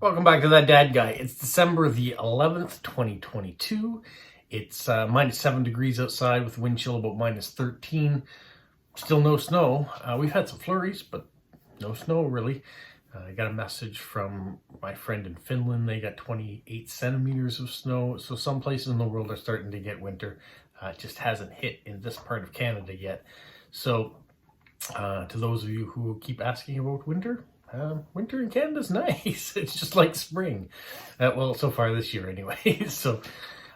Welcome back to That Dad Guy. It's December the 11th, 2022. It's minus 7 degrees outside with wind chill about minus 13. Still no snow. We've had some flurries, but no snow really. I got a message from my friend in Finland. They got 28 centimeters of snow. So some places in the world are starting to get winter. It just hasn't hit in this part of Canada yet. So to those of you who keep asking about winter, winter in Canada's nice. It's just like spring. Well, so far this year anyway. So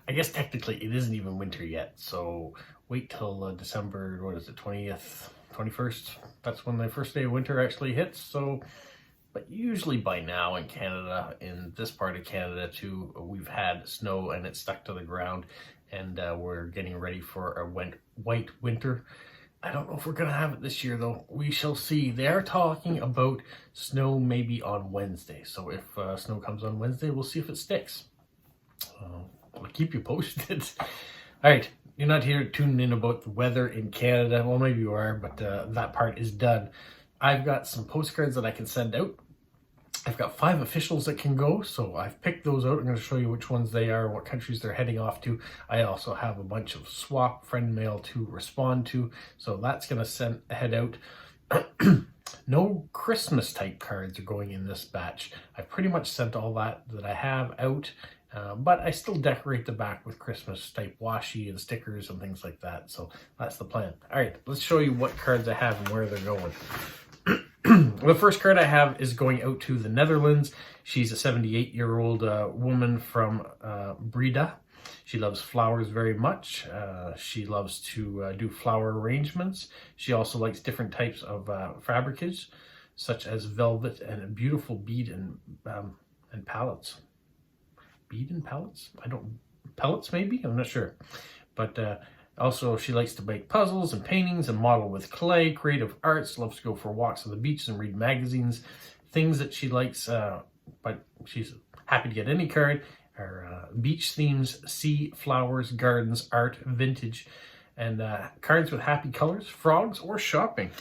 I guess technically it isn't even winter yet. So wait till December, what is it, 20th, 21st? That's when the first day of winter actually hits. So, but usually by now in Canada, in this part of Canada too, we've had snow and it's stuck to the ground, and we're getting ready for a white winter. I don't know if we're going to have it this year, though. We shall see. They are talking about snow maybe on Wednesday. So if snow comes on Wednesday, we'll see if it sticks. I'll keep you posted. All right. You're not here tuning in about the weather in Canada. Well, maybe you are, but that part is done. I've got some postcards that I can send out. I've got 5 officials that can go, so I've picked those out. I'm going to show you which ones they are, what countries they're heading off to. I also have a bunch of swap friend mail to respond to, so that's going to head out. No Christmas type cards are going in this batch. I've pretty much sent all that I have out, but I still decorate the back with Christmas type washi and stickers and things like that, so that's the plan. All right, let's show you what cards I have and where they're going. The first card I have is going out to the Netherlands. She's a 78-year-old woman from Breda. She loves flowers very much. She loves to do flower arrangements. She also likes different types of fabricage, such as velvet and a beautiful bead and pallets. Bead and pallets? Pellets maybe? I'm not sure. But also, she likes to make puzzles and paintings and model with clay, creative arts, loves to go for walks on the beach and read magazines. Things that she likes, but she's happy to get any card, are beach themes, sea, flowers, gardens, art, vintage, and cards with happy colors, frogs, or shopping.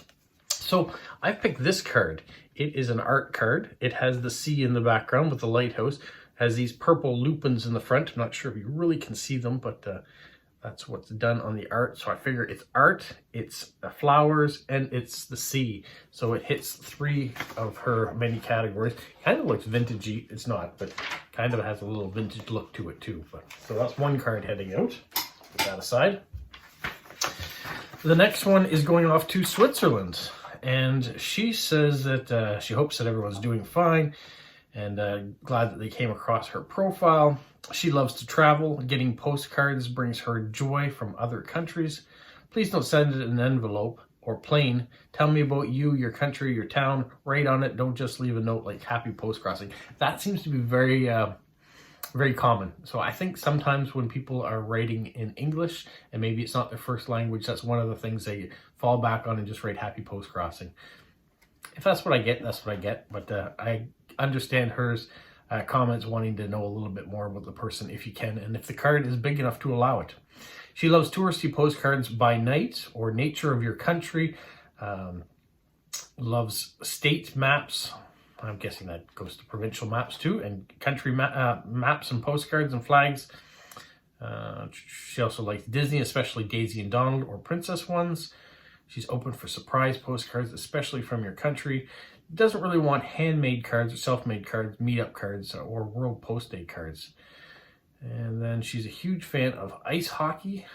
So I picked this card. It is an art card. It has the sea in the background with the lighthouse. It has these purple lupins in the front. I'm not sure if you really can see them, but that's what's done on the art. So I figure it's art, it's flowers, and it's the sea. So it hits 3 of her many categories. Kind of looks vintagey. It's not, but kind of has a little vintage look to it too. So that's one card heading out. Put that aside. The next one is going off to Switzerland. And she says that she hopes that everyone's doing fine, and glad that they came across her profile. She loves to travel. Getting postcards brings her joy from other countries. Please don't send it in an envelope or plain. Tell me about you, your country, your town. Write on it. Don't just leave a note like happy postcrossing. That seems to be very, very common. So I think sometimes when people are writing in English and maybe it's not their first language, that's one of the things they fall back on and just write happy postcrossing. If that's what I get, that's what I get. But I understand hers. Comments wanting to know a little bit more about the person if you can, and if the card is big enough to allow it. She loves touristy postcards by night or nature of your country. Loves state maps. I'm guessing that goes to provincial maps too, and country maps and postcards and flags. She also likes Disney, especially Daisy and Donald or princess ones. She's open for surprise postcards, especially from your country. Doesn't really want handmade cards or self-made cards, meetup cards, or World Post Day cards. And then she's a huge fan of ice hockey.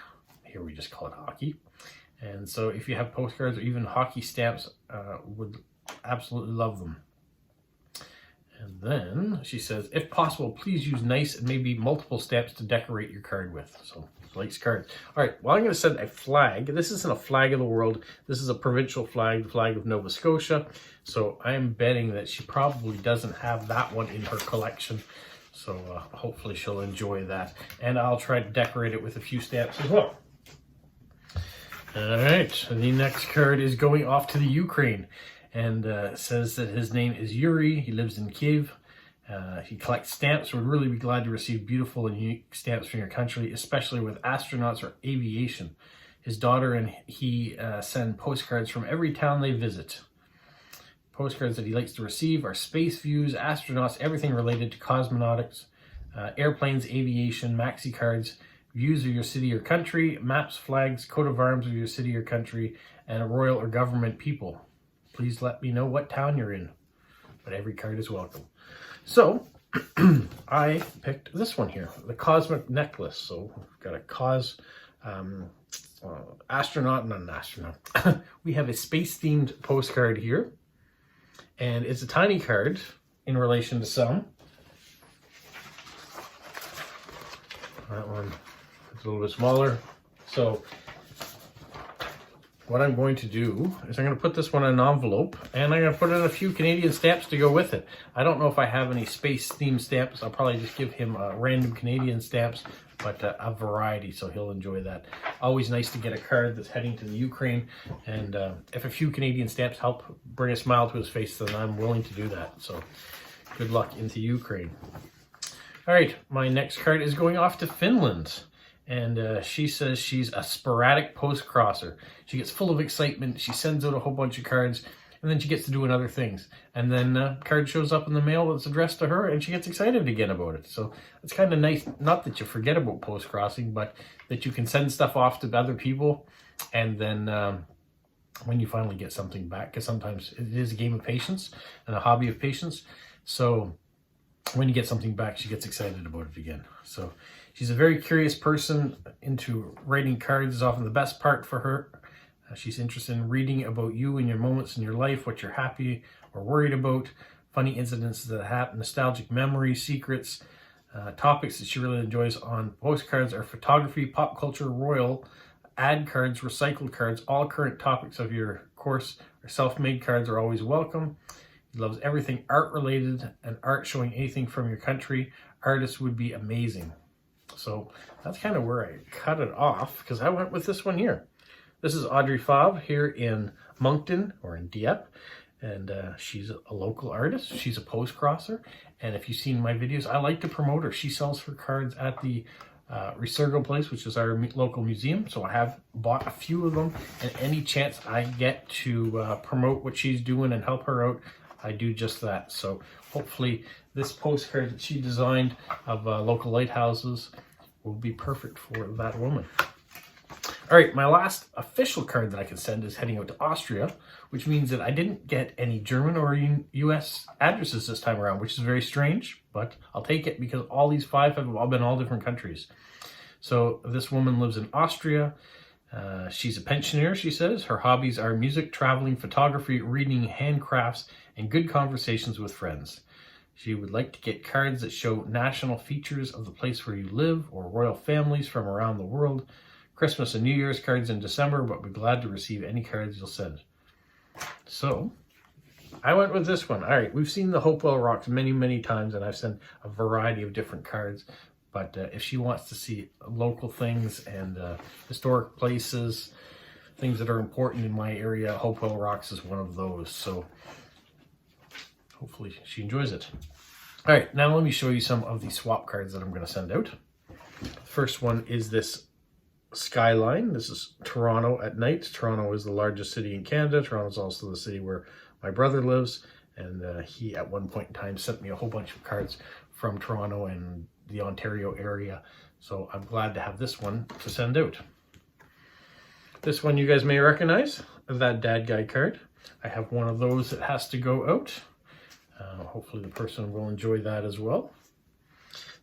Here we just call it hockey. And so if you have postcards or even hockey stamps, would absolutely love them. And then she says, if possible, please use nice and maybe multiple stamps to decorate your card with. So likes cards. All right, well, I'm going to send a flag. This isn't a flag of the world. This is a provincial flag, the flag of Nova Scotia. So I'm betting that she probably doesn't have that one in her collection. So hopefully she'll enjoy that. And I'll try to decorate it with a few stamps as well. All right, the next card is going off to the Ukraine. And says that his name is Yuri. He lives in Kiev. He collects stamps. Would really be glad to receive beautiful and unique stamps from your country, especially with astronauts or aviation. His daughter and he send postcards from every town they visit. postcards that he likes to receive are space views, astronauts, everything related to cosmonautics, airplanes, aviation, maxi cards, views of your city or country, maps, flags, coat of arms of your city or country, and a royal or government people. Please let me know what town you're in, but every card is welcome. So I picked this one here, the Cosmic Necklace. So we've got a astronaut and an astronaut. We have a space-themed postcard here, and it's a tiny card in relation to some. That one is a little bit smaller. So what I'm going to do is I'm going to put this one in an envelope, and I'm going to put in a few Canadian stamps to go with it. I don't know if I have any space-themed stamps. I'll probably just give him random Canadian stamps, but a variety, so he'll enjoy that. Always nice to get a card that's heading to the Ukraine, and if a few Canadian stamps help bring a smile to his face, then I'm willing to do that. So good luck into Ukraine. All right, my next card is going off to Finland. And she says she's a sporadic post-crosser. She gets full of excitement. She sends out a whole bunch of cards, and then she gets to doing other things. And then a card shows up in the mail that's addressed to her, and she gets excited again about it. So it's kind of nice, not that you forget about post-crossing, but that you can send stuff off to other people, and then when you finally get something back, because sometimes it is a game of patience and a hobby of patience. So when you get something back, she gets excited about it again. So she's a very curious person. Into writing cards is often the best part for her. She's interested in reading about you and your moments in your life, what you're happy or worried about, funny incidents that happen, nostalgic memories, secrets. Topics that she really enjoys on postcards are photography, pop culture, royal, ad cards, recycled cards. All current topics of your course or self-made cards are always welcome. He loves everything art related, and art showing anything from your country. Artists would be amazing. So that's kind of where I cut it off, because I went with this one here. This is Audrey Favre here in Moncton, or in Dieppe, and she's a local artist. She's a post-crosser, and if you've seen my videos, I like to promote her. She sells her cards at the Resurgo place, which is our local museum, so I have bought a few of them, and any chance I get to promote what she's doing and help her out, I do just that. So hopefully this postcard that she designed of local lighthouses will be perfect for that woman. All right, my last official card that I can send is heading out to Austria, which means that I didn't get any German or US addresses this time around, which is very strange, but I'll take it because all these 5 have all been all different countries. So this woman lives in Austria. She's a pensioner, she says. Her hobbies are music, traveling, photography, reading, handcrafts, and good conversations with friends. She would like to get cards that show national features of the place where you live, or royal families from around the world. Christmas and New Year's cards in December, but we're glad to receive any cards you'll send. So I went with this one. All right, we've seen the Hopewell Rocks many, many times, and I've sent a variety of different cards. But if she wants to see local things and historic places, things that are important in my area, Hopewell Rocks is one of those. So hopefully she enjoys it. All right, now let me show you some of the swap cards that I'm going to send out. The first one is this skyline. This is Toronto at night. Toronto is the largest city in Canada. Toronto is also the city where my brother lives. And he, at one point in time, sent me a whole bunch of cards from Toronto and the Ontario area. So I'm glad to have this one to send out. This one you guys may recognize, that Dad Guy card. I have one of those that has to go out. Hopefully the person will enjoy that as well.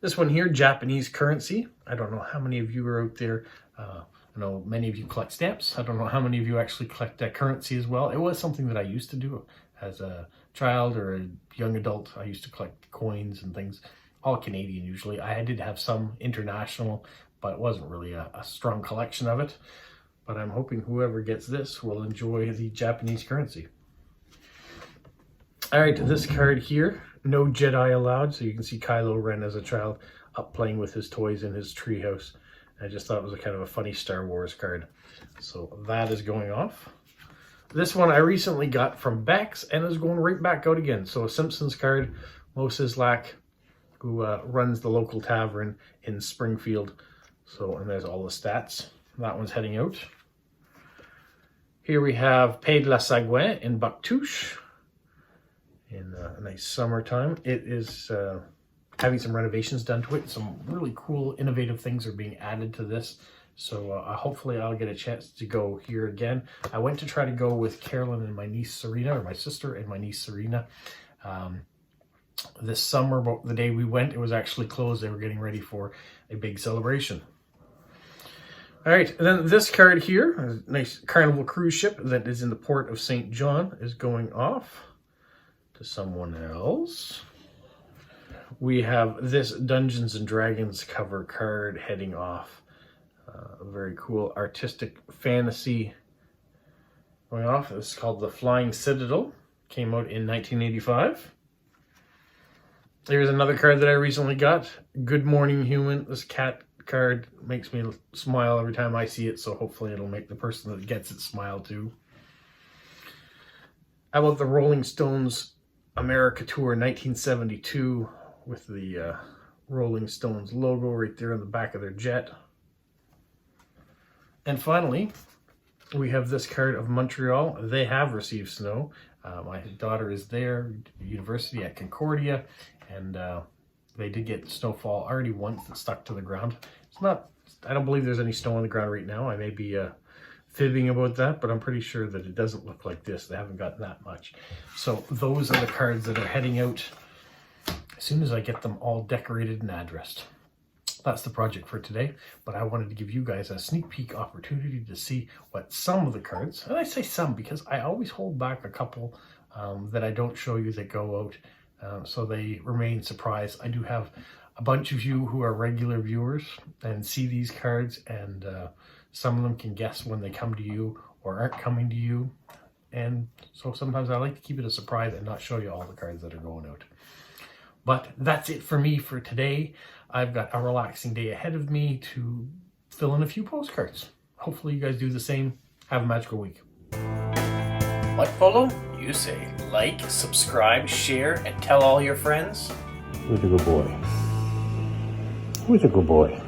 This one here, Japanese currency. I don't know how many of you are out there. I know many of you collect stamps. I don't know how many of you actually collect that currency as well. It was something that I used to do as a child or a young adult. I used to collect coins and things, all Canadian usually. I did have some international, but it wasn't really a strong collection of it. But I'm hoping whoever gets this will enjoy the Japanese currency. All right, this card here, no Jedi allowed. So you can see Kylo Ren as a child up playing with his toys in his treehouse. I just thought it was a kind of a funny Star Wars card. So that is going off. This one I recently got from Bex and is going right back out again. So a Simpsons card, Mo Sislak, who runs the local tavern in Springfield. So, and there's all the stats. That one's heading out. Here we have Pays de la Sagouin in Bactouche. in a nice summertime. It is having some renovations done to it. Some really cool, innovative things are being added to this. So hopefully I'll get a chance to go here again. I went to try to go with Carolyn and my niece Serena, or my sister and my niece Serena. This summer, but the day we went, it was actually closed. They were getting ready for a big celebration. All right, and then this card here, a nice Carnival cruise ship that is in the port of St. John, is going off to someone else. We have this Dungeons and Dragons cover card heading off. A very cool artistic fantasy going off. This is called the Flying Citadel. Came out in 1985. Here's another card that I recently got. Good Morning Human. This cat card makes me smile every time I see it, so hopefully it'll make the person that gets it smile too. How about the Rolling Stones America Tour 1972 with the Rolling Stones logo right there on the back of their jet. And finally, we have this card of Montreal. They have received snow. My daughter is there, university at Concordia, and they did get snowfall already once that stuck to the ground. It's not, I don't believe there's any snow on the ground right now. I may be fibbing about that, but I'm pretty sure that it doesn't look like this. They haven't gotten that much. So those are the cards that are heading out as soon as I get them all decorated and addressed. That's the project for today, but I wanted to give you guys a sneak peek opportunity to see what some of the cards, and I say some because I always hold back a couple that I don't show you that go out, so they remain surprised. I do have a bunch of you who are regular viewers and see these cards, and some of them can guess when they come to you or aren't coming to you, and so sometimes I like to keep it a surprise and not show you all the cards that are going out. But that's it for me for today. I've got a relaxing day ahead of me to fill in a few postcards. Hopefully you guys do the same. Have a magical week. What, Polo? You say like, subscribe, share, and tell all your friends? Who's a good boy? Who's a good boy?